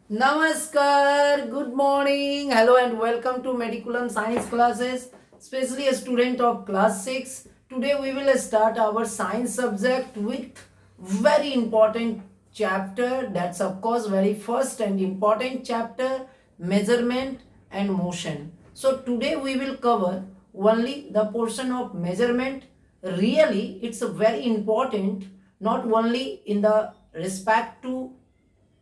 Namaskar, good morning, hello and welcome to Mediculum Science classes, especially a student of class 6. Today we will start our science subject with very important chapter, that's of course very first and important chapter, measurement and motion. So today we will cover only the portion of measurement. Really it's very important, not only in the respect to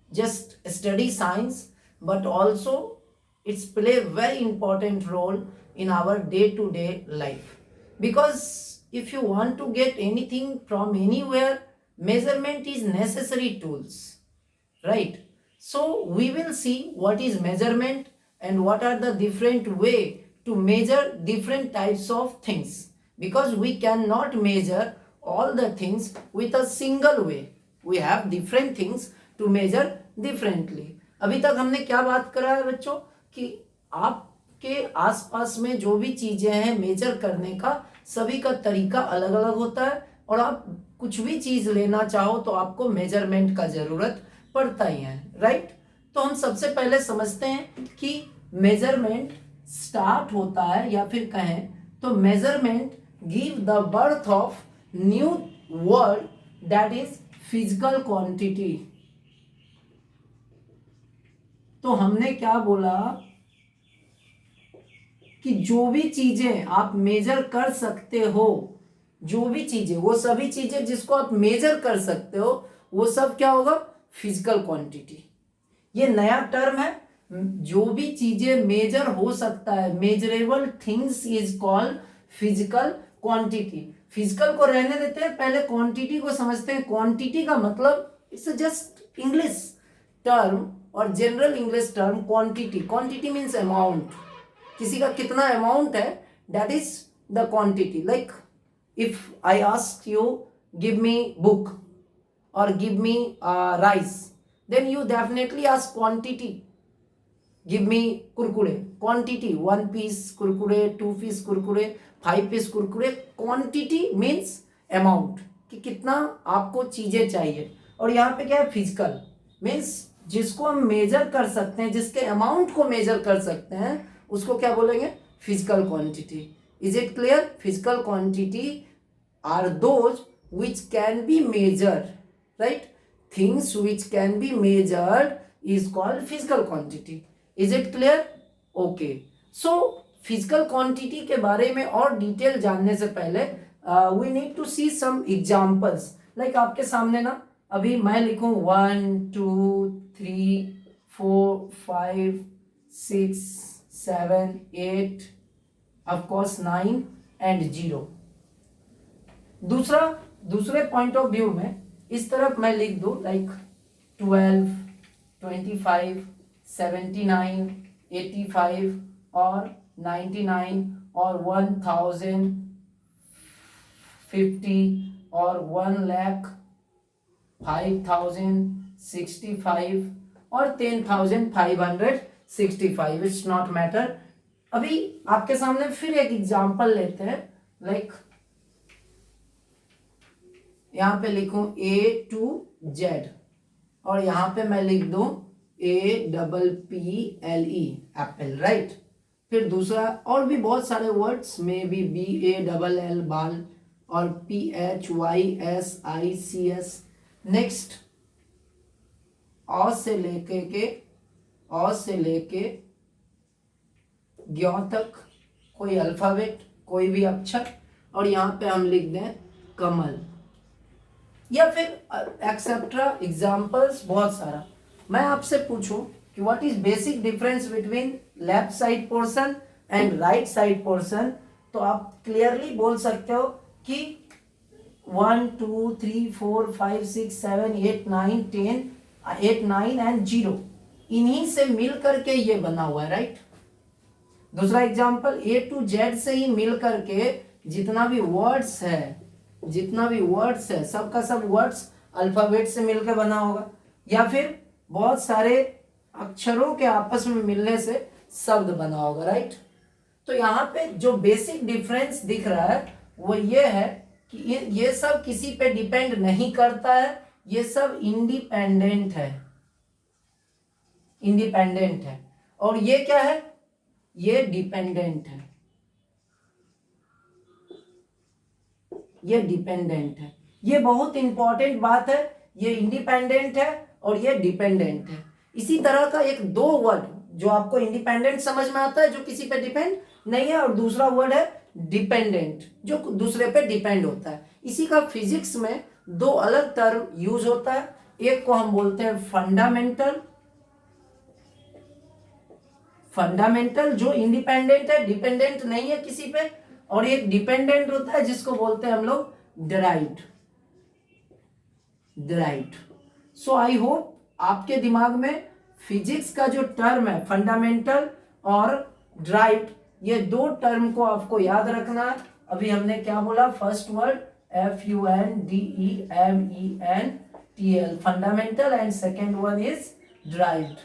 just study science, but also it's play a very important role in our day to day life, because if you want to get anything from anywhere, measurement is necessary tools, right? So we will see what is measurement and what are the different way to measure different types of things, because we cannot measure all the things with a single way. We have different things to measure differently. अभी तक हमने क्या बात करा है बच्चों, कि आपके आसपास में जो भी चीजें हैं मेजर करने का सभी का तरीका अलग अलग होता है, और आप कुछ भी चीज लेना चाहो तो आपको मेजरमेंट का जरूरत पड़ता ही है, राइट? तो हम सबसे पहले समझते हैं कि मेजरमेंट स्टार्ट होता है, या फिर कहें तो measurement give the birth of new word, that is physical quantity. तो हमने क्या बोला कि जो भी चीजें आप मेजर कर सकते हो, जो भी चीजें, वो सभी चीजें जिसको आप मेजर कर सकते हो, वो सब क्या होगा? Physical quantity. ये नया टर्म है. जो भी चीजें मेजर हो सकता है, measurable things is called physical quantity. Physical को रहने देते हैं, पहले क्वांटिटी को समझते हैं. क्वांटिटी का मतलब इट्स जस्ट इंग्लिश टर्म और general English term. Quantity, quantity means amount. किसी का कितना अमाउंट है, that is the quantity. Like if I ask you give me book और give me rice, then you definitely ask quantity. Give me kurkure, quantity, 1 piece kurkure, 2 piece kurkure, 5 piece kurkure. Quantity means amount, कि कितना आपको चीजें चाहिए. और यहाँ पे क्या है? फिजिकल मीन्स जिसको हम मेजर कर सकते हैं, जिसके अमाउंट को मेजर कर सकते हैं, उसको क्या बोलेंगे? Physical quantity. Is it clear? Physical quantity are those which can be measured, right? Things which can be measured is called physical quantity. Is it clear? Okay. So physical quantity के बारे में और डिटेल जानने से पहले we need to see some examples. Like आपके सामने ना अभी मैं लिखूं 1 2 3 4 5 6 7 8 of course 9 and 0. दूसरे पॉइंट ऑफ व्यू में इस तरफ मैं लिख दूं लाइक 12 25 79 85 और 99 और 1000 50 और 1 लाख 5000 65 और 10565. It's not matter. अभी आपके सामने फिर एक एग्जांपल लेते हैं. लाइक यहां पे लिखूं A to Z और यहां पे मैं लिख दूं APPLE एप्पल, राइट? फिर दूसरा और भी बहुत सारे वर्ड्स में भी BALL बाल और PHYSICS. नेक्स्ट अ से लेके ज्ञ तक कोई अल्फाबेट, कोई भी अक्षर, और यहाँ पे हम लिख दें कमल, या फिर एक्सेट्रा एग्जाम्पल्स बहुत सारा. मैं आपसे पूछूं कि what is basic difference between left side portion and right side portion, तो आप क्लियरली बोल सकते हो कि 1 2 3 4 5 6 7 8 9 10 8 9 एंड 0, इन्हीं से मिल करके ये बना हुआ है, राइट? दूसरा एग्जाम्पल A to Z से ही मिल करके जितना भी वर्ड्स है सबका सब वर्ड्स अल्फाबेट से मिलकर बना होगा, या फिर बहुत सारे अक्षरों के आपस में मिलने से शब्द बना होगा, राइट? तो यहाँ पे जो बेसिक डिफरेंस दिख रहा है वो ये है कि ये सब किसी पे डिपेंड नहीं करता है, ये सब इंडिपेंडेंट है. इंडिपेंडेंट है, और ये क्या है, ये डिपेंडेंट है, ये डिपेंडेंट है। ये बहुत इंपॉर्टेंट बात है, ये इंडिपेंडेंट है और ये डिपेंडेंट है। इसी तरह का एक दो वर्ड जो आपको इंडिपेंडेंट समझ में आता है, जो किसी पे डिपेंड नहीं है, और दूसरा वर्ड है डिपेंडेंट, जो दूसरे पे डिपेंड होता है। इसी का फिजिक्स में दो अलग टर्म यूज होता है। एक को हम बोलते हैं फंडामेंटल, फंडामेंटल जो इंडिपेंडेंट है, डिपेंडेंट नहीं है किसी पे, और एक डिपेंडेंट होता है जिसको बोलते हैं हम लोग derived, derived. So I hope आपके दिमाग में फिजिक्स का जो टर्म है फंडामेंटल और डिराइव्ड, ये दो टर्म को आपको याद रखना है। अभी हमने क्या बोला, first word FUNDEMENTL fundamental, and second one is derived,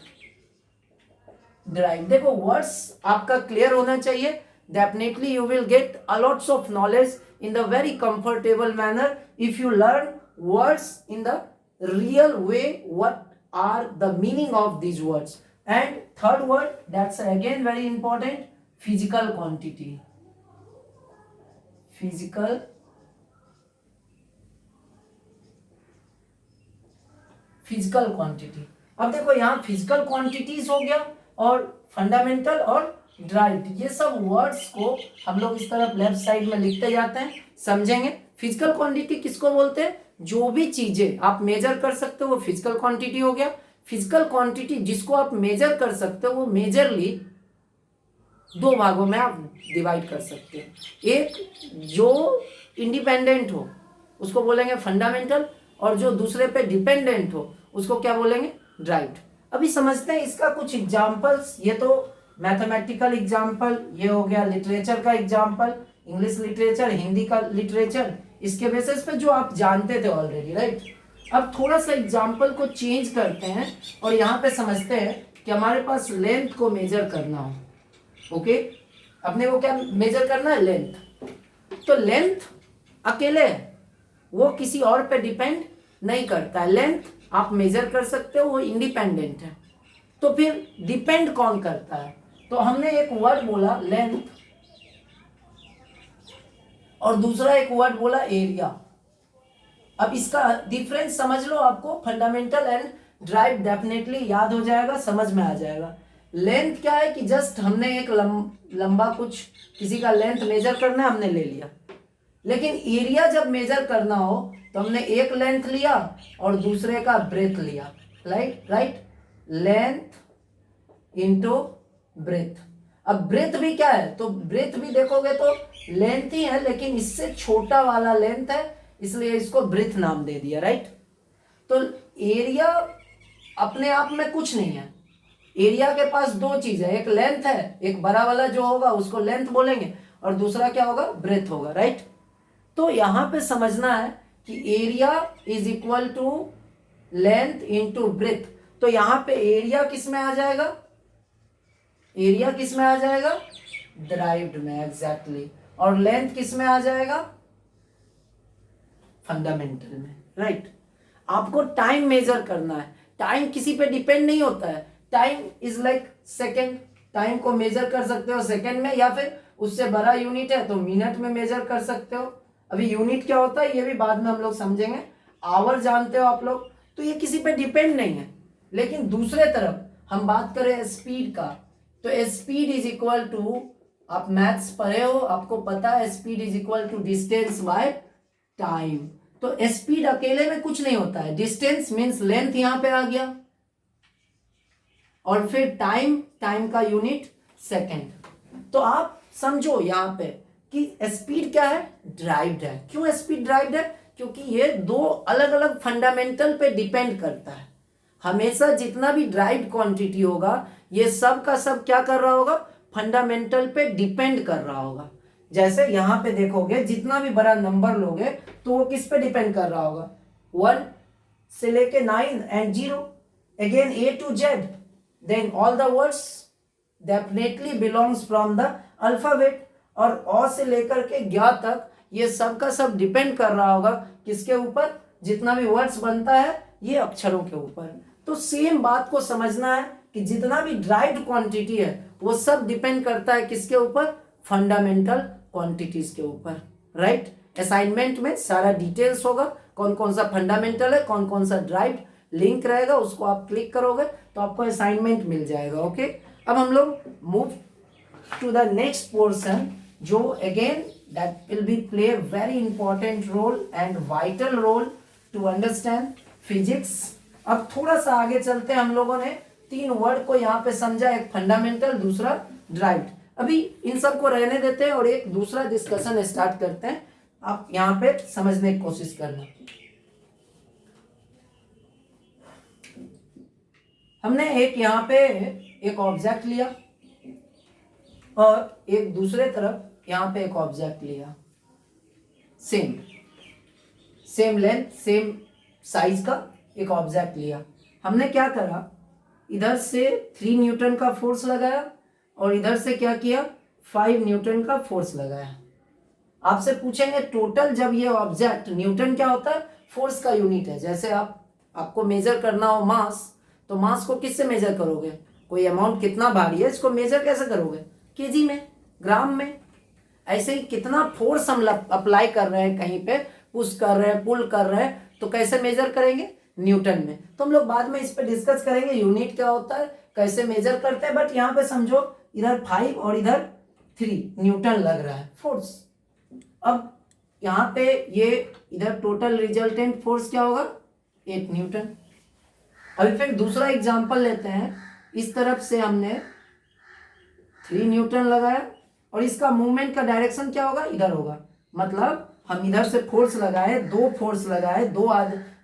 derive. देखो वर्ड्स आपका क्लियर होना चाहिए, definitely you will get a lots of knowledge in the very comfortable manner if you learn words in the real way, what are the meaning of these words. And third word that's again very important, physical quantity, physical physical quantity. अब देखो यहाँ physical quantities हो गया और fundamental और derived, ये सब words को हम लोग इस तरफ लेफ्ट साइड में लिखते जाते हैं, समझेंगे। फिजिकल क्वांटिटी किसको बोलते हैं, जो भी चीजें आप मेजर कर सकते हो वो फिजिकल क्वांटिटी हो गया। फिजिकल क्वांटिटी जिसको आप मेजर कर सकते हो वो मेजरली दो भागों में आप डिवाइड कर सकते हो। एक जो इंडिपेंडेंट हो उसको बोलेंगे फंडामेंटल, और जो दूसरे पे डिपेंडेंट हो उसको क्या बोलेंगे, डिराइव्ड। अभी समझते हैं इसका कुछ एग्जांपल्स। ये तो मैथमेटिकल एग्जांपल, ये हो गया लिटरेचर का एग्जांपल, इंग्लिश लिटरेचर, हिंदी का लिटरेचर, इसके बेसिस पे जो आप जानते थे ऑलरेडी, राइट। अब थोड़ा सा एग्जांपल को चेंज करते हैं और यहाँ पे समझते हैं कि हमारे पास लेंथ को मेजर करना हो, ओके। अपने को क्या मेजर करना है, लेंथ। तो लेंथ अकेले वो किसी और पे डिपेंड नहीं करता है, लेंथ आप मेजर कर सकते हो, वो इंडिपेंडेंट है। तो फिर डिपेंड कौन करता है, तो हमने एक वर्ड बोला लेंथ और दूसरा एक वर्ड बोला एरिया। अब इसका डिफरेंस समझ लो, आपको फंडामेंटल एंड डिराइव्ड डेफिनेटली याद हो जाएगा, समझ में आ जाएगा। लेंथ क्या है कि जस्ट हमने एक लंबा कुछ किसी का लेंथ मेजर करना है, हमने ले लिया। लेकिन एरिया जब मेजर करना हो तो हमने एक लेंथ लिया और दूसरे का ब्रेथ लिया, राइट। Length into breath. अब ब्रेथ भी क्या है, तो ब्रेथ भी देखोगे तो लेंथ ही है, लेकिन इससे छोटा वाला लेंथ है, इसलिए इसको ब्रेथ नाम दे दिया, राइट। तो एरिया अपने आप में कुछ नहीं है, एरिया के पास दो चीज है, एक लेंथ है, एक बड़ा वाला जो होगा उसको लेंथ बोलेंगे, और दूसरा क्या होगा, ब्रेथ होगा, राइट। तो यहां पे समझना है कि area is equal to length into breadth. तो यहां पे एरिया किस में आ जाएगा, एरिया किस में आ जाएगा, डिराइव्ड में, एग्जैक्टली। और लेंथ किस में आ जाएगा, फंडामेंटल में, राइट। आपको टाइम मेजर करना है, टाइम किसी पे डिपेंड नहीं होता है, time is like second, time को मेजर कर सकते हो सेकेंड में, या फिर उससे बड़ा यूनिट है तो मिनट में मेजर कर सकते हो। अभी यूनिट क्या होता है ये भी बाद में हम लोग समझेंगे। आवर जानते हो आप लोग, तो ये किसी पे डिपेंड नहीं है। लेकिन दूसरे तरफ हम बात करें स्पीड का, तो स्पीड इज इक्वल टू, आप मैथ्स पढ़े हो, आपको पता है speed is equal to distance by time. तो स्पीड अकेले में कुछ नहीं होता है, डिस्टेंस मीन्स लेंथ यहां पे आ गया, और फिर टाइम, टाइम का यूनिट सेकेंड। तो आप समझो यहां पे कि स्पीड क्या है, डिराइव्ड है। क्यों स्पीड डिराइव्ड है, क्योंकि ये दो अलग अलग फंडामेंटल पे डिपेंड करता है। हमेशा जितना भी डिराइव्ड क्वांटिटी होगा ये सब का सब क्या कर रहा होगा, फंडामेंटल पे डिपेंड कर रहा होगा। जैसे यहां पे देखोगे जितना भी बड़ा नंबर लोगे तो वो किस पे डिपेंड कर रहा होगा, 1 से लेके 9 and 0, again A to Z, then all the words definitely belongs from the alphabet। और अ से लेकर के 11 तक ये सब का सब डिपेंड कर रहा होगा किसके ऊपर, जितना भी वर्ड्स बनता है ये अक्षरों के ऊपर। तो सेम बात को समझना है कि जितना भी ड्राइव्ड क्वांटिटी है वो सब डिपेंड करता है किसके ऊपर, फंडामेंटल क्वांटिटीज के ऊपर, राइट। असाइनमेंट में सारा डिटेल्स होगा, कौन कौन सा फंडामेंटल है, कौन कौन सा ड्राइव्ड, लिंक रहेगा, उसको आप क्लिक करोगे तो आपको असाइनमेंट मिल जाएगा। ओके, अब हम लोग move to the next portion, जो again that will be play very important role and vital role to understand physics. अब थोड़ा सा आगे चलते हैं, हम लोगों ने 3 वर्ड को यहाँ पे समझा, एक फंडामेंटल, दूसरा ड्राइव्ड। अभी इन सब को रहने देते हैं और एक दूसरा डिस्कशन स्टार्ट करते हैं। आप यहाँ पे समझने की कोशिश करना। हमने एक यहाँ पे एक ऑब्जेक्ट लिया और एक दूसरे तरफ यहाँ पे एक ऑब्जेक्ट लिया, सेम लेंथ सेम साइज का एक ऑब्जेक्ट लिया। हमने क्या करा, इधर से 3 न्यूटन का फोर्स लगाया और इधर से क्या किया, 5 न्यूटन का फोर्स लगाया। आपसे पूछेंगे टोटल, जब ये ऑब्जेक्ट, न्यूटन क्या होता है, फोर्स का यूनिट है। जैसे आपको मेजर करना हो मास, तो मास को किससे मेजर करोगे, कोई अमाउंट कितना भारी है इसको मेजर कैसे करोगे, केजी में, ग्राम में। ऐसे ही कितना फोर्स हम अप्लाई कर रहे हैं कहीं पे, पुश कर रहे हैं, पुल कर रहे हैं, तो कैसे मेजर करेंगे, न्यूटन में। तो हम लोग बाद में इस पे डिस्कस करेंगे यूनिट क्या होता है, कैसे मेजर करते हैं। बट यहाँ पे समझो इधर 5 और इधर 3 न्यूटन लग रहा है फोर्स। अब यहाँ पे ये इधर टोटल रिजल्टेंट फोर्स क्या होगा, 8 न्यूटन। अभी फिर दूसरा एग्जांपल लेते हैं। इस तरफ से हमने 3 न्यूटन लगाया और इसका मूवमेंट का डायरेक्शन क्या होगा, इधर होगा। मतलब हम इधर से फोर्स लगाए, 2 फोर्स लगाए,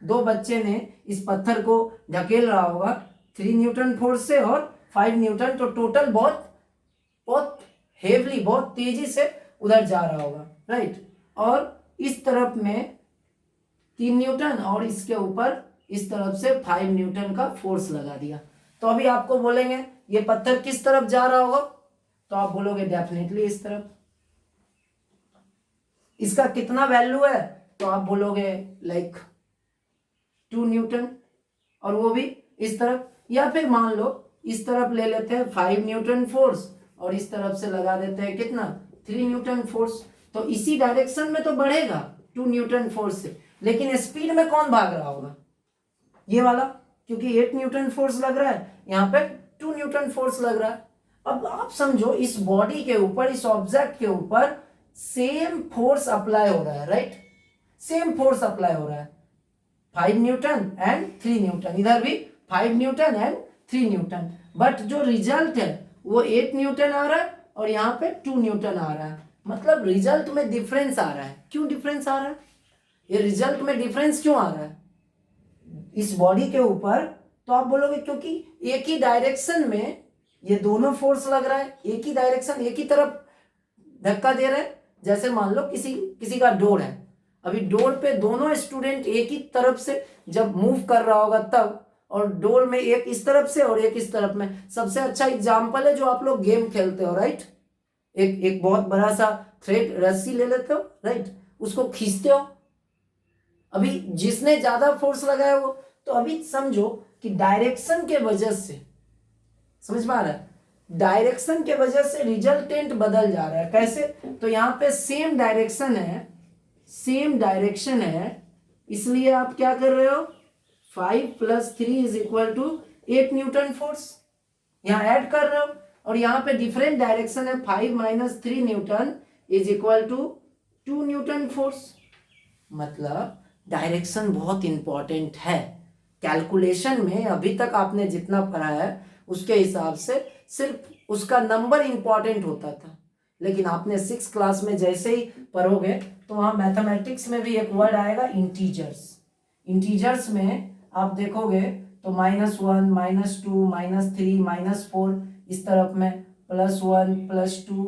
दो बच्चे ने इस पत्थर को धकेल रहा होगा 3 न्यूटन फोर्स से और 5 न्यूटन, तो टोटल बहुत हेवली, बहुत तेजी से उधर जा रहा होगा, राइट। और इस तरफ में 3 न्यूटन और इसके ऊपर इस तरफ से 5 न्यूटन का फोर्स लगा दिया। तो अभी आपको बोलेंगे ये पत्थर किस तरफ जा रहा होगा, तो आप बोलोगे डेफिनेटली इस तरफ। इसका कितना वैल्यू है, तो आप बोलोगे लाइक 2 न्यूटन, और वो भी इस तरफ। या फिर मान लो इस तरफ ले लेते हैं 5 न्यूटन फोर्स और इस तरफ से लगा देते हैं कितना, 3 न्यूटन फोर्स। तो इसी डायरेक्शन में तो बढ़ेगा 2 न्यूटन फोर्स से, लेकिन स्पीड में कौन भाग रहा होगा, ये वाला, क्योंकि 8 न्यूटन फोर्स लग रहा है, यहाँ पे 2 न्यूटन फोर्स लग रहा है। अब आप समझो इस बॉडी के ऊपर, इस ऑब्जेक्ट के ऊपर सेम फोर्स अप्लाई हो रहा है, राइट। सेम फोर्स अप्लाई हो रहा है, 5 न्यूटन एंड 3 न्यूटन, इधर भी 5 न्यूटन एंड 3 न्यूटन। बट जो रिजल्ट है वो 8 न्यूटन आ रहा है और यहाँ पे 2 न्यूटन आ रहा है। मतलब रिजल्ट में डिफरेंस आ रहा है। क्यों डिफरेंस आ रहा है, ये रिजल्ट में डिफरेंस क्यों आ रहा है इस बॉडी के ऊपर, तो आप बोलोगे क्योंकि एक ही डायरेक्शन में ये दोनों फोर्स लग रहा है, एक ही डायरेक्शन, एक ही तरफ धक्का दे रहे हैं। जैसे मान लो किसी का डोर है, अभी डोर पे दोनों स्टूडेंट एक ही तरफ से जब मूव कर रहा होगा तब, और डोर में एक इस तरफ से और एक इस तरफ में। सबसे अच्छा एग्जाम्पल है जो आप लोग गेम खेलते हो, राइट। एक बहुत बड़ा सा थ्रेड, रस्सी ले लेते हो, राइट, उसको खींचते हो। अभी जिसने ज्यादा फोर्स लगाया वो, तो अभी समझो कि डायरेक्शन के वजह से, समझ में आ रहा है, डायरेक्शन के वजह से रिजल्टेंट बदल जा रहा है। कैसे, तो यहाँ पे सेम डायरेक्शन है, इसलिए आप क्या कर रहे हो, 5 + 3 = 8 न्यूटन फोर्स यहाँ ऐड कर रहे हो। और यहाँ पे डिफरेंट डायरेक्शन है, 5 - 3 न्यूटन = 2 न्यूटन फोर्स। मतलब डायरेक्शन बहुत इंपॉर्टेंट है कैलकुलेशन में। अभी तक आपने जितना पढ़ा है उसके हिसाब से सिर्फ उसका नंबर इंपॉर्टेंट होता था, लेकिन आपने 6th क्लास में जैसे ही पढ़ोगे तो वहाँ मैथमेटिक्स में भी एक वर्ड आएगा, इंटीजर्स। इंटीजर्स में आप देखोगे तो -1, -2, -3, -4, इस तरफ में +1, +2,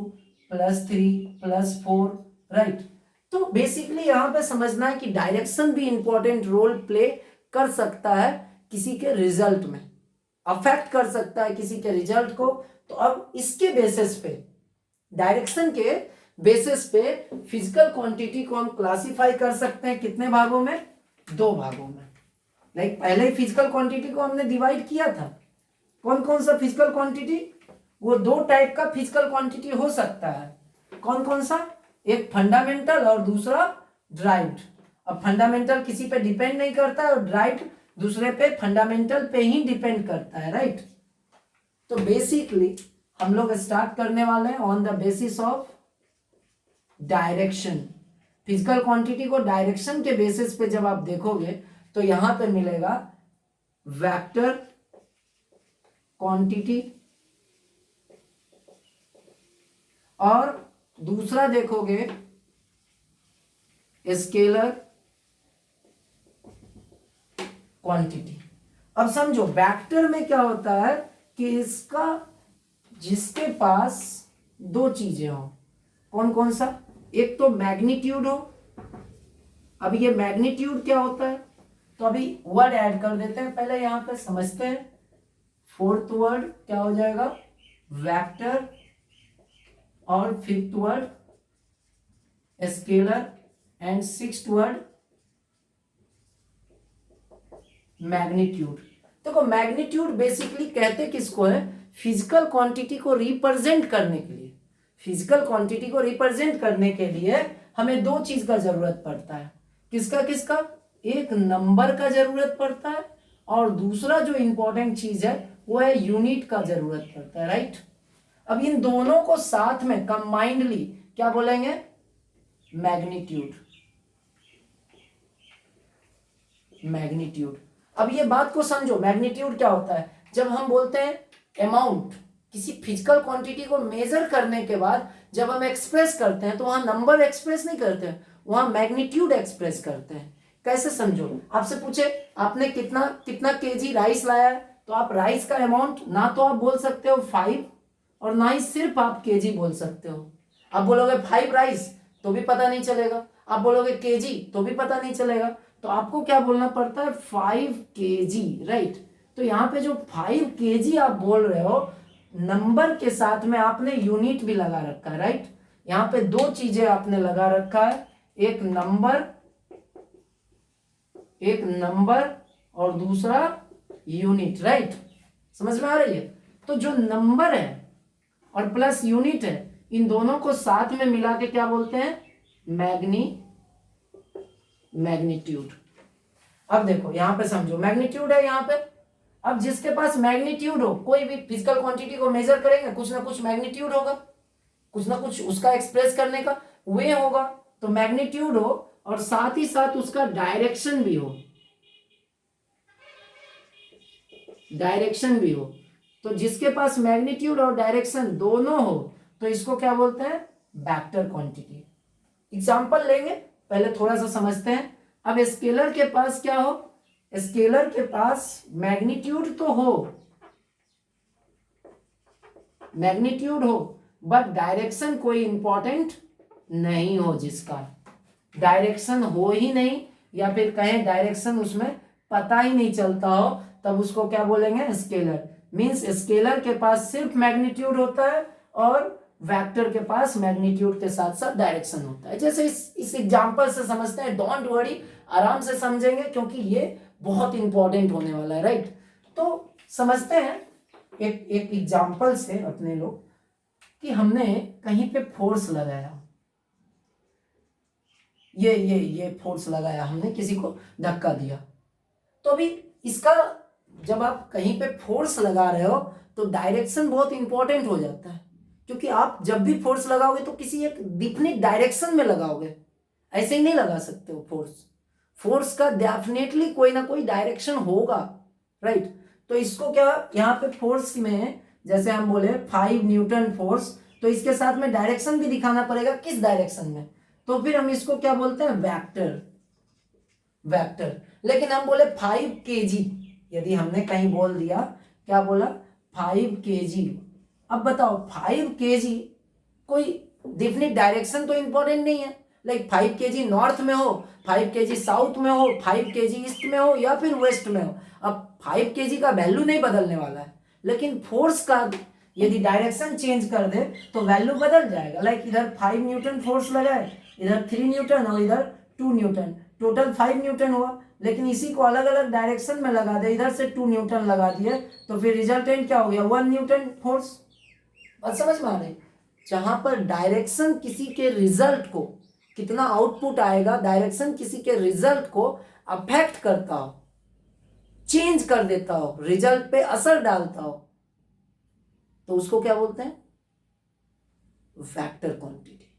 +3, +4, राइट। तो बेसिकली यहाँ पे समझना है कि डायरेक्शन भी इंपॉर्टेंट रोल प्ले कर सकता है किसी के रिजल्ट में, अफेक्ट कर सकता है किसी के रिजल्ट को। तो अब इसके बेसिस पे, डायरेक्शन के बेसिस पे फिजिकल क्वांटिटी को हम क्लासिफाई कर सकते हैं कितने भागों में, 2 भागों में। लाइक पहले ही फिजिकल क्वांटिटी को हमने डिवाइड किया था, कौन कौन सा फिजिकल क्वांटिटी? वो दो टाइप का फिजिकल क्वांटिटी हो सकता है। कौन कौन सा? एक फंडामेंटल और दूसरा ड्राइव्ड। अब फंडामेंटल किसी पे डिपेंड नहीं करता है और ड्राइव्ड दूसरे पे फंडामेंटल पे ही डिपेंड करता है, राइट। तो बेसिकली हम लोग स्टार्ट करने वाले हैं on the basis of direction. Physical quantity को डायरेक्शन के बेसिस पे जब आप देखोगे तो यहां पे मिलेगा वेक्टर क्वांटिटी और दूसरा देखोगे स्केलर क्वांटिटी। अब समझो वेक्टर में क्या होता है कि इसका जिसके पास दो चीजें हो, कौन कौन सा? एक तो मैग्नीट्यूड हो। अब ये मैग्नीट्यूड क्या होता है? तो अभी वर्ड ऐड कर देते हैं, पहले यहां पे समझते हैं। फोर्थ वर्ड क्या हो जाएगा? वेक्टर, और fifth word scalar, and sixth word magnitude. देखो मैग्नीट्यूड बेसिकली कहते किसको है? फिजिकल क्वांटिटी को रिप्रेजेंट करने के लिए। फिजिकल क्वांटिटी को रिप्रेजेंट करने के लिए हमें दो चीज का जरूरत पड़ता है। किसका किसका? एक नंबर का जरूरत पड़ता है और दूसरा जो इंपॉर्टेंट चीज है वो है यूनिट का जरूरत पड़ता है, राइट। अब इन दोनों को साथ में कंबाइंडली क्या बोलेंगे? मैग्नीट्यूड। मैग्नीट्यूड। अब ये बात को समझो, मैग्नीट्यूड क्या होता है? जब हम बोलते हैं अमाउंट, किसी फिजिकल क्वांटिटी को मेजर करने के बाद जब हम एक्सप्रेस करते हैं तो वहां नंबर एक्सप्रेस नहीं करते हैं, वहां मैग्नीट्यूड एक्सप्रेस करते हैं। कैसे समझो? आपसे पूछे आपने कितना कितना केजी राइस लाया है, तो आप राइस का अमाउंट ना तो आप बोल सकते हो 5 और ना ही सिर्फ आप केजी बोल सकते हो। आप बोलोगे 5 राइस तो भी पता नहीं चलेगा, आप बोलोगे केजी तो भी पता नहीं चलेगा, तो आपको क्या बोलना पड़ता है? 5 केजी, राइट। तो यहाँ पे जो 5 केजी आप बोल रहे हो, नंबर के साथ में आपने यूनिट भी लगा रखा है, राइट। यहाँ पे दो चीजें आपने लगा रखा है, एक नंबर और दूसरा यूनिट, राइट। समझ में आ रही है? तो जो नंबर है और प्लस यूनिट है, इन दोनों को साथ में मिला के क्या बोलते हैं? मैग्नीट्यूड। अब देखो यहां पे समझो, मैग्नीट्यूड है यहां पे। अब जिसके पास मैग्नीट्यूड हो, कोई भी फिजिकल क्वांटिटी को मेजर करेंगे, कुछ ना कुछ मैग्नीट्यूड होगा, कुछ ना कुछ उसका एक्सप्रेस करने का वे होगा। तो मैग्नीट्यूड हो और साथ ही साथ उसका डायरेक्शन भी हो, तो जिसके पास मैग्नीट्यूड और डायरेक्शन दोनों हो तो इसको क्या बोलते हैं? Vector quantity. एग्जांपल लेंगे, पहले थोड़ा सा समझते हैं। अब स्केलर के पास क्या हो? स्केलर के पास मैग्नीट्यूड तो हो, बट डायरेक्शन कोई इंपॉर्टेंट नहीं हो, जिसका डायरेक्शन हो ही नहीं या फिर कहें डायरेक्शन उसमें पता ही नहीं चलता हो, तब उसको क्या बोलेंगे? स्केलर। मींस स्केलर के पास सिर्फ मैग्नीट्यूड होता है और वेक्टर के पास मैग्नीट्यूड के साथ साथ डायरेक्शन होता है। जैसे इस एग्जांपल से समझते हैं, डोंट वरी, आराम से समझेंगे क्योंकि ये बहुत इंपॉर्टेंट होने वाला है, राइट। तो समझते हैं एक एग्जांपल से अपने लोग, कि हमने कहीं पे फोर्स लगाया, ये फोर्स लगाया हमने, किसी को धक्का दिया। तो अभी इसका जब आप कहीं पे फोर्स लगा रहे हो तो डायरेक्शन बहुत इंपॉर्टेंट हो जाता है, क्योंकि आप जब भी फोर्स लगाओगे तो किसी एक डिफिनिट डायरेक्शन में लगाओगे, ऐसे ही नहीं लगा सकते हो। फोर्स का डेफिनेटली कोई ना कोई डायरेक्शन होगा, राइट। तो इसको क्या, यहाँ पे फोर्स में जैसे हम बोले 5 न्यूटन फोर्स, तो इसके साथ में डायरेक्शन भी दिखाना पड़ेगा, किस डायरेक्शन में, तो फिर हम इसको क्या बोलते हैं? वेक्टर। लेकिन हम बोले 5 केजी, यदि हमने कहीं बोल दिया, क्या बोला? 5 केजी। अब बताओ 5 केजी कोई डेफिनेट डायरेक्शन तो इंपॉर्टेंट नहीं है, लाइक 5 केजी नॉर्थ में हो, 5 केजी साउथ में हो, 5 केजी ईस्ट में हो या फिर वेस्ट में हो। अब 5 केजी का वैल्यू नहीं बदलने वाला है, लेकिन फोर्स का यदि डायरेक्शन चेंज कर दे तो वैल्यू बदल जाएगा। लाइक इधर 5 न्यूटन फोर्स लगाए, इधर 3 न्यूटन और इधर 2 न्यूटन, टोटल 5 न्यूटन हुआ। लेकिन इसी को अलग अलग डायरेक्शन में लगा दे, इधर से 2 न्यूटन लगा दिए, तो फिर रिजल्टेंट क्या हो गया, 1 न्यूटन फोर्स। बात समझ में आ रही? जहां पर डायरेक्शन किसी के रिजल्ट को, कितना आउटपुट आएगा, डायरेक्शन किसी के रिजल्ट को अफेक्ट करता हो, चेंज कर देता हो, रिजल्ट पे असर डालता हो, तो उसको क्या बोलते हैं, वेक्टर क्वांटिटी।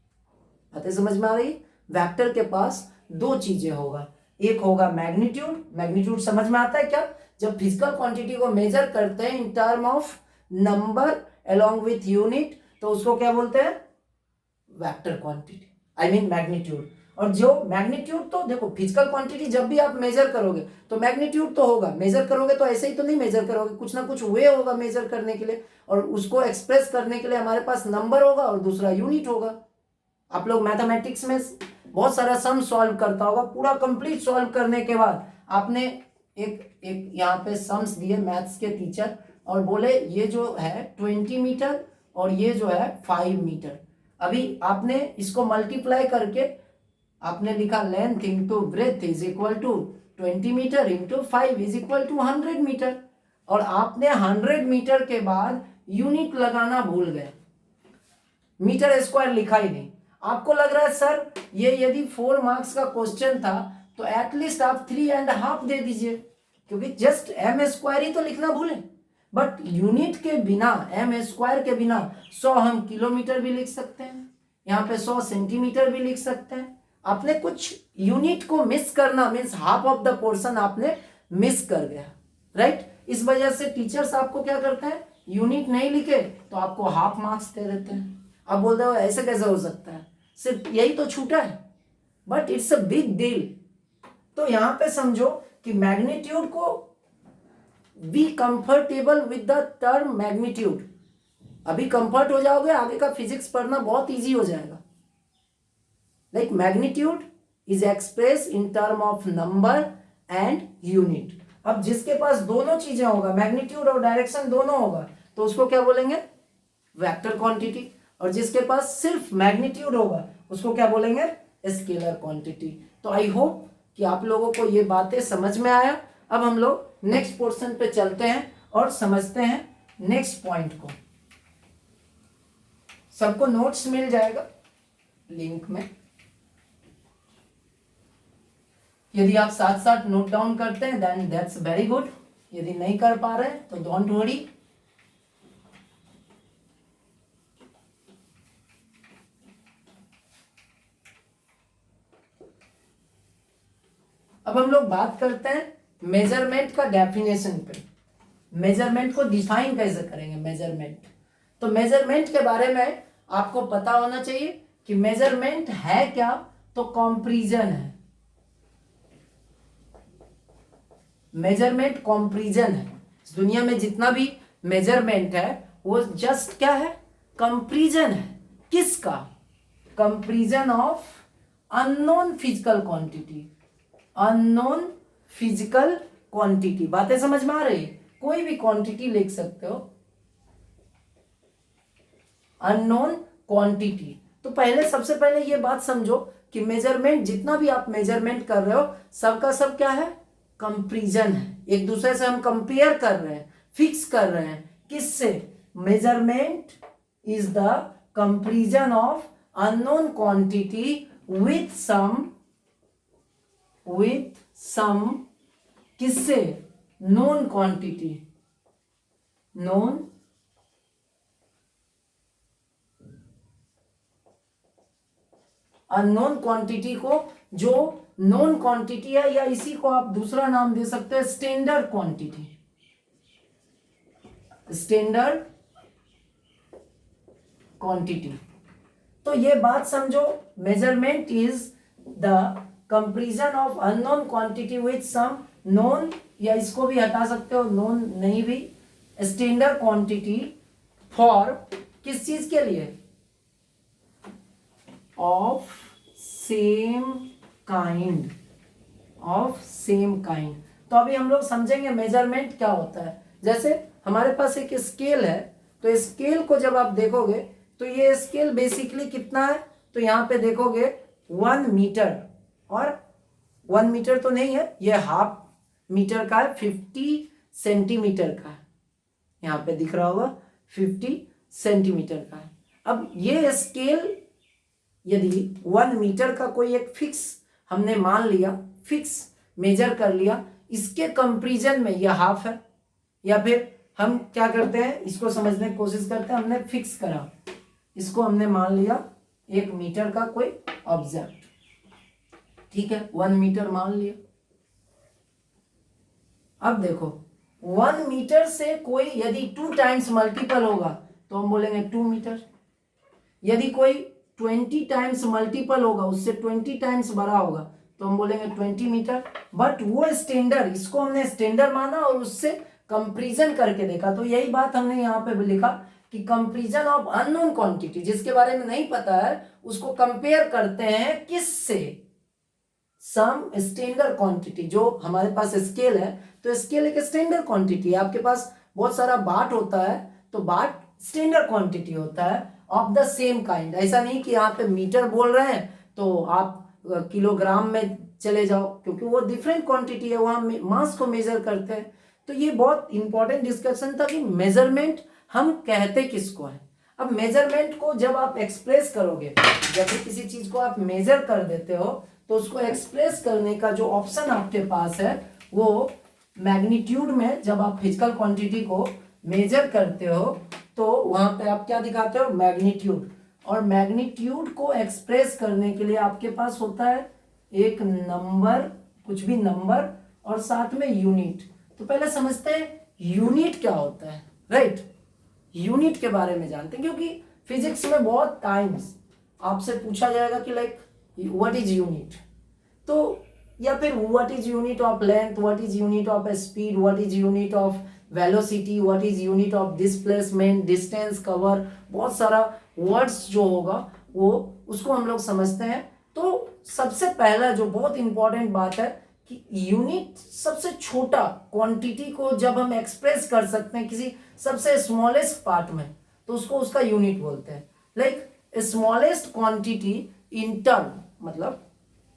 बातें समझ में आ रही? वेक्टर के पास दो चीजें होगा, एक होगा मैग्नीट्यूड। मैग्नीट्यूड समझ में आता है क्या? जब फिजिकल क्वांटिटी को मेजर करते हैं in term of number along with unit, तो उसको क्या बोलते हैं, vector quantity, I mean magnitude. और जो मैग्नीट्यूड, तो देखो फिजिकल क्वांटिटी जब भी आप मेजर करोगे तो मैग्नीट्यूड तो होगा, मेजर करोगे तो ऐसे ही तो नहीं मेजर करोगे, कुछ ना कुछ वे होगा मेजर करने के लिए, और उसको एक्सप्रेस करने के लिए हमारे पास नंबर होगा और दूसरा यूनिट होगा। आप लोग मैथमेटिक्स में बहुत सारा सम सॉल्व करता होगा, पूरा कंप्लीट सॉल्व करने के बाद आपने एक यहाँ पे सम्स दिए मैथ्स के टीचर, और बोले ये जो है 20 मीटर और ये जो है 5 मीटर। अभी आपने इसको मल्टीप्लाई करके आपने लिखा length into breadth is equal to 20 metre into 5 is equal to 100 metre, और आपने 100 मीटर के बाद यूनिट लगाना भूल गए, मीटर स्क्वायर लिखा ही नहीं। आपको लग रहा है सर ये यदि 4 मार्क्स का क्वेश्चन था तो एटलीस्ट आप 3.5 दे दीजिए, क्योंकि जस्ट एम स्क्वायर ही तो लिखना भूले। बट यूनिट के बिना, एम स्क्वायर के बिना 100 हम किलोमीटर भी लिख सकते हैं, यहाँ पे 100 सेंटीमीटर भी लिख सकते हैं। आपने कुछ यूनिट को मिस करना means half of the portion आपने मिस कर गया, राइट? इस वजह से टीचर्स आपको क्या करते हैं, यूनिट नहीं लिखे तो आपको हाफ मार्क्स दे देते हैं। आप बोलते हो ऐसे कैसे हो सकता है, सिर्फ यही तो छूटा है, but it's a big deal. तो यहां पे समझो कि मैग्नीट्यूड को be comfortable with the term magnitude. अभी कंफर्ट हो जाओगे, आगे का फिजिक्स पढ़ना बहुत इजी हो जाएगा। Like magnitude is express in term of number and unit. अब जिसके पास दोनों चीजें होगा, मैग्नीट्यूड और डायरेक्शन दोनों होगा, तो उसको क्या बोलेंगे, वेक्टर क्वांटिटी। और जिसके पास सिर्फ मैग्नीट्यूड होगा उसको क्या बोलेंगे, स्केलर क्वांटिटी। तो आई होप कि आप लोगों को ये बातें समझ में आया। अब हम लोग नेक्स्ट पोर्शन पे चलते हैं और समझते हैं नेक्स्ट पॉइंट को। सबको नोट्स मिल जाएगा लिंक में, यदि आप साथ साथ नोट डाउन करते हैं देन दैट्स वेरी गुड, यदि नहीं कर पा रहे तो डोंट वरी। अब हम लोग बात करते हैं मेजरमेंट का डेफिनेशन पे। मेजरमेंट को डिफाइन कैसे करेंगे मेजरमेंट, तो मेजरमेंट के बारे में आपको पता होना चाहिए कि मेजरमेंट है क्या, तो कंपैरिजन है। मेजरमेंट कंपैरिजन है। इस दुनिया में जितना भी मेजरमेंट है वो जस्ट क्या है, कंपैरिजन है। किसका, comparison of unknown physical quantity, unknown physical quantity. बातें समझ में आ रही है? कोई भी क्वांटिटी लिख सकते हो, अननोन क्वांटिटी। तो पहले सबसे पहले ये बात समझो कि मेजरमेंट, जितना भी आप मेजरमेंट कर रहे हो सबका सब क्या है, कंपैरिजन है। एक दूसरे से हम कंपेयर कर रहे हैं, फिक्स कर रहे हैं। किससे? Measurement is the comparison of unknown quantity with some किससे, known quantity, known unknown quantity को, जो नोन क्वांटिटी है, या इसी को आप दूसरा नाम दे सकते हैं स्टैंडर्ड क्वांटिटी, स्टैंडर्ड क्वांटिटी। तो ये बात समझो, measurement is the comparison of unknown quantity with some known, या इसको भी हटा सकते हो, नोन नहीं भी, स्टैंडर्ड क्वांटिटी फॉर किस चीज के लिए, of same kind, of same kind. तो अभी हम लोग समझेंगे मेजरमेंट क्या होता है। जैसे हमारे पास एक स्केल है, तो स्केल को जब आप देखोगे तो ये स्केल बेसिकली कितना है, तो यहाँ पे देखोगे 1 मीटर और 1 मीटर तो नहीं है, ये हाफ मीटर का है, 50 सेंटीमीटर का है, यहाँ पे दिख रहा होगा 50 सेंटीमीटर का है। अब ये स्केल यदि 1 मीटर का कोई एक फिक्स हमने मान लिया, फिक्स मेजर कर लिया, इसके कंपैरिजन में ये हाफ है, या फिर हम क्या करते हैं इसको समझने की कोशिश करते हैं, हमने फिक्स करा, इसको हमने मान लिया 1 मीटर का कोई ऑब्जेक्ट, ठीक है, 1 मीटर मान लिया। अब देखो 1 मीटर से कोई यदि 2 टाइम्स मल्टीपल होगा तो हम बोलेंगे 2 मीटर, यदि कोई 20 टाइम्स मल्टीपल होगा, उससे 20 टाइम्स बड़ा होगा तो हम बोलेंगे 20 मीटर। बट वो स्टैंडर्ड, इसको हमने स्टैंडर्ड माना और उससे कंपैरिजन करके देखा, तो यही बात हमने यहाँ पे भी लिखा कि कंपैरिजन ऑफ अननोन क्वांटिटी, जिसके बारे में नहीं पता है उसको कंपेयर करते हैं किससे, सम स्टैंडर्ड क्वांटिटी। जो हमारे पास स्केल है तो स्केल एक स्टैंडर्ड क्वांटिटी है, आपके पास बहुत सारा बाट होता है तो बाट स्टैंडर्ड क्वांटिटी होता है ऑफ द सेम काइंड। ऐसा नहीं कि यहाँ पे मीटर बोल रहे हैं तो आप किलोग्राम में चले जाओ, क्योंकि वो डिफरेंट क्वांटिटी है, वहाँ मास को मेजर करते हैं। तो ये बहुत इंपॉर्टेंट डिस्कशन था कि मेजरमेंट हम कहते किसको है। अब मेजरमेंट को जब आप एक्सप्रेस करोगे, जब भी किसी चीज को आप मेजर कर देते हो तो उसको एक्सप्रेस करने का जो ऑप्शन आपके पास है वो मैग्नीट्यूड में, जब आप फिजिकल क्वांटिटी को मेजर करते हो तो वहां पे आप क्या दिखाते हो, मैग्नीट्यूड। और मैग्नीट्यूड को एक्सप्रेस करने के लिए आपके पास होता है एक नंबर, कुछ भी नंबर, और साथ में यूनिट। तो पहले समझते हैं यूनिट क्या होता है, राइट। यूनिट के बारे में जानते हैं, क्योंकि फिजिक्स में बहुत टाइम्स आपसे पूछा जाएगा कि लाइक व्हाट इज यूनिट, तो या फिर what is unit of length, what is unit of speed, what is unit of velocity, what is unit of displacement, distance, cover, बहुत सारा वर्ड्स जो होगा वो उसको हम लोग समझते हैं। तो सबसे पहला जो बहुत इंपॉर्टेंट बात है कि यूनिट सबसे छोटा क्वांटिटी को जब हम एक्सप्रेस कर सकते हैं किसी सबसे स्मॉलेस्ट पार्ट में तो उसको उसका यूनिट बोलते हैं। Like smallest quantity in term, मतलब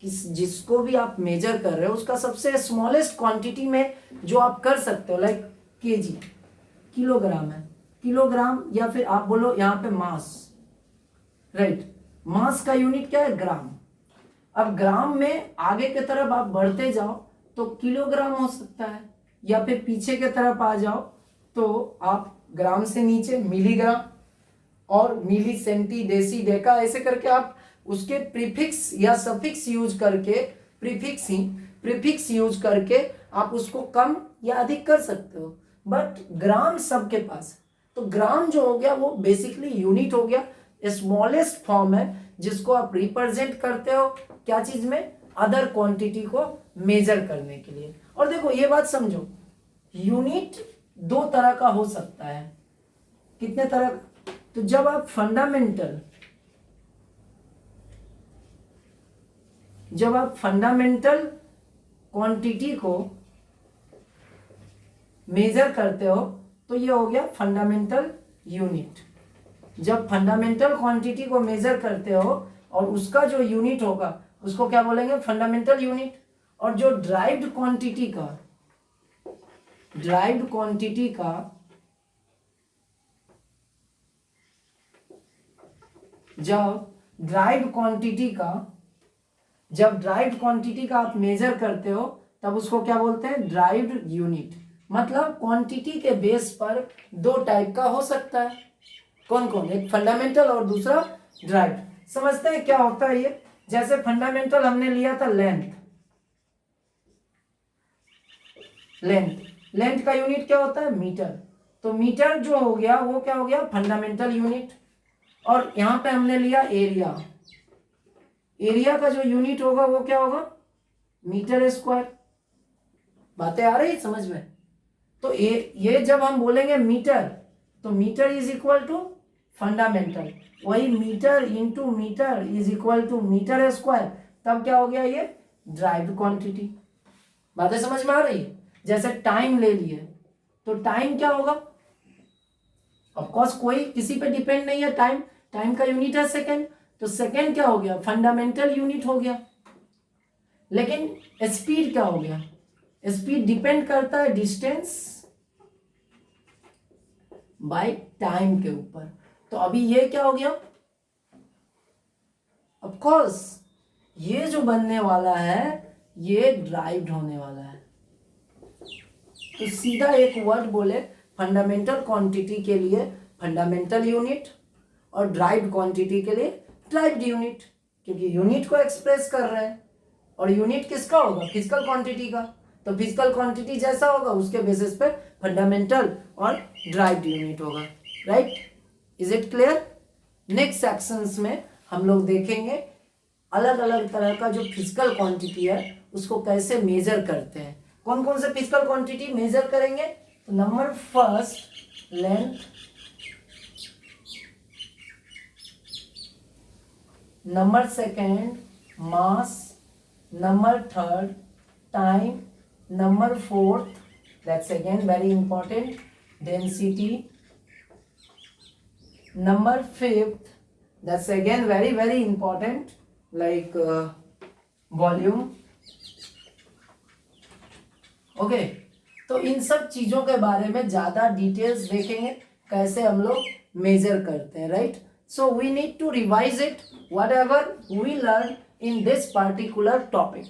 जिसको भी आप मेजर कर रहे हो उसका सबसे स्मॉलेस्ट क्वांटिटी में जो आप कर सकते हो, लाइक केजी, किलोग्राम है, किलोग्राम, या फिर आप बोलो यहाँ पे मास, राइट। मास का यूनिट क्या है, ग्राम। अब ग्राम में आगे की तरफ आप बढ़ते जाओ तो किलोग्राम हो सकता है, या फिर पीछे की तरफ आ जाओ तो आप ग्राम से नीचे मिलीग्राम और मिली, सेंटी, देसी, डेका, ऐसे करके आप उसके प्रीफिक्स या सफिक्स यूज करके, प्रीफिक्स यूज करके आप उसको कम या अधिक कर सकते हो। बट ग्राम सबके पास, तो ग्राम जो हो गया वो बेसिकली यूनिट हो गया, स्मॉलेस्ट फॉर्म है जिसको आप रिप्रेजेंट करते हो क्या चीज में, अदर क्वांटिटी को मेजर करने के लिए। और देखो ये बात समझो, यूनिट 2 तरह का हो सकता है। कितने तरह का, तो जब आप फंडामेंटल क्वांटिटी को मेजर करते हो तो ये हो गया फंडामेंटल यूनिट। जब फंडामेंटल क्वांटिटी को मेजर करते हो और उसका जो यूनिट होगा उसको क्या बोलेंगे, फंडामेंटल यूनिट। और जो ड्राइव्ड क्वांटिटी जब ड्राइव्ड क्वांटिटी का आप मेजर करते हो तब उसको क्या बोलते हैं, ड्राइव्ड यूनिट। मतलब क्वांटिटी के बेस पर 2 टाइप का हो सकता है। कौन कौन, एक फंडामेंटल और दूसरा ड्राइव्ड। समझते हैं क्या होता है ये। जैसे फंडामेंटल हमने लिया था लेंथ का यूनिट क्या होता है, मीटर। तो मीटर जो हो गया वो क्या हो गया, फंडामेंटल यूनिट। और यहां पे हमने लिया एरिया का जो यूनिट होगा वो क्या होगा, मीटर स्क्वायर। बातें आ रही समझ में। तो ये जब हम बोलेंगे मीटर तो metre is equal to fundamental, वही metre into metre is equal to metre square, तब क्या हो गया ये ड्राइव्ड क्वांटिटी। बातें समझ में आ रही है। जैसे टाइम ले लिए तो टाइम क्या होगा, ऑफ कोर्स कोई किसी पे डिपेंड नहीं है, टाइम का यूनिट है सेकंड, तो सेकंड क्या हो गया, फंडामेंटल यूनिट हो गया। लेकिन स्पीड क्या हो गया, स्पीड डिपेंड करता है डिस्टेंस बाय टाइम के ऊपर। तो अभी ये क्या हो गया, ऑफ कोर्स ये जो बनने वाला है ये ड्राइव्ड होने वाला है। तो सीधा एक वर्ड बोले फंडामेंटल क्वांटिटी के लिए फंडामेंटल यूनिट और ड्राइव्ड क्वांटिटी के लिए ड्राइव्ड यूनिट, क्योंकि यूनिट को एक्सप्रेस कर रहे हैं और यूनिट किसका होगा, फिजिकल क्वांटिटी का। तो फिजिकल क्वांटिटी जैसा होगा उसके बेसिस पे फंडामेंटल और ड्राइव्ड यूनिट होगा, right. Is it clear. Next sections में हम लोग देखेंगे अलग अलग तरह का जो फिजिकल क्वांटिटी है उसको कैसे मेजर करते हैं। कौन कौन से फिजिकल क्वांटिटी मेजर करेंगे, तो number first length, number second mass, number third time, number fourth that's again very important density, number fifth that's again very important like volume। Okay तो इन सब चीजों के बारे में ज्यादा डिटेल्स देखेंगे कैसे हम लोग मेजर करते हैं, right. So we need to revise it whatever we learn in this particular topic.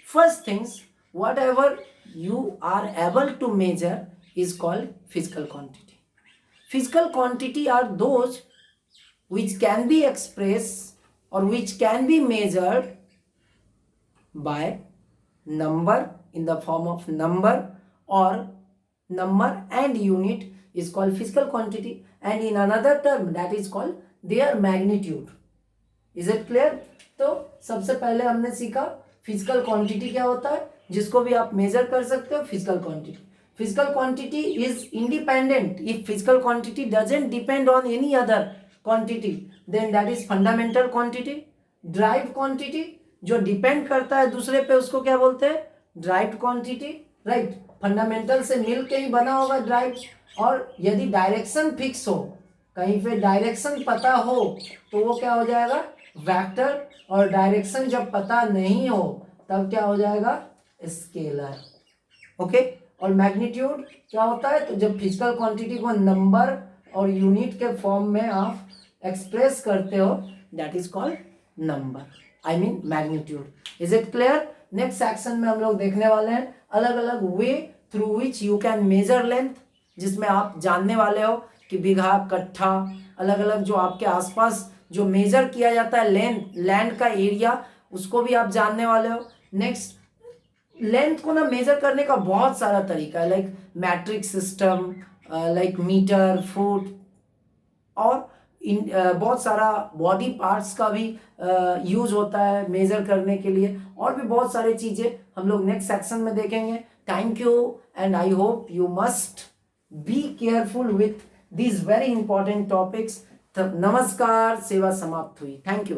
First things, whatever you are able to measure is called physical quantity. Physical quantity are those which can be expressed or which can be measured by number in the form of number, or number and unit is called physical quantity, and in another term that is called their magnitude. Is it clear? तो सबसे पहले हमने सीखा physical quantity क्या होता है, जिसको भी आप मेजर कर सकते हो, physical quantity. Physical quantity is independent. If physical quantity doesn't depend on any other quantity then that is fundamental quantity. Derived quantity जो डिपेंड करता है दूसरे पे उसको क्या बोलते हैं, ड्राइव्ड क्वांटिटी, राइट। फंडामेंटल से मिल के ही बना होगा ड्राइव्ड। और यदि डायरेक्शन फिक्स हो, कहीं पे डायरेक्शन पता हो तो वो क्या हो जाएगा, वेक्टर। और डायरेक्शन जब पता नहीं हो तब क्या हो जाएगा, स्केलर। ओके और मैग्नीट्यूड क्या होता है, तो जब फिजिकल क्वांटिटी को नंबर और यूनिट के फॉर्म में आप एक्सप्रेस करते हो that is called number, I mean magnitude. Is it clear. Next section में हम लोग देखने वाले हैं अलग अलग way through which you can measure length, जिसमें आप जानने वाले हो कि बीघा, कट्ठा, अलग अलग जो आपके आसपास जो मेजर किया जाता है लेंथ, लैंड का एरिया, उसको भी आप जानने वाले हो। नेक्स्ट लेंथ को ना मेजर करने का बहुत सारा तरीका है, like metric system, like metre, foot, और बहुत सारा बॉडी पार्ट्स का भी यूज होता है मेजर करने के लिए, और भी बहुत सारी चीजें हम लोग नेक्स्ट सेक्शन में देखेंगे। Thank you and I hope you must be careful with these very important topics. नमस्कार, सेवा समाप्त हुई। Thank you.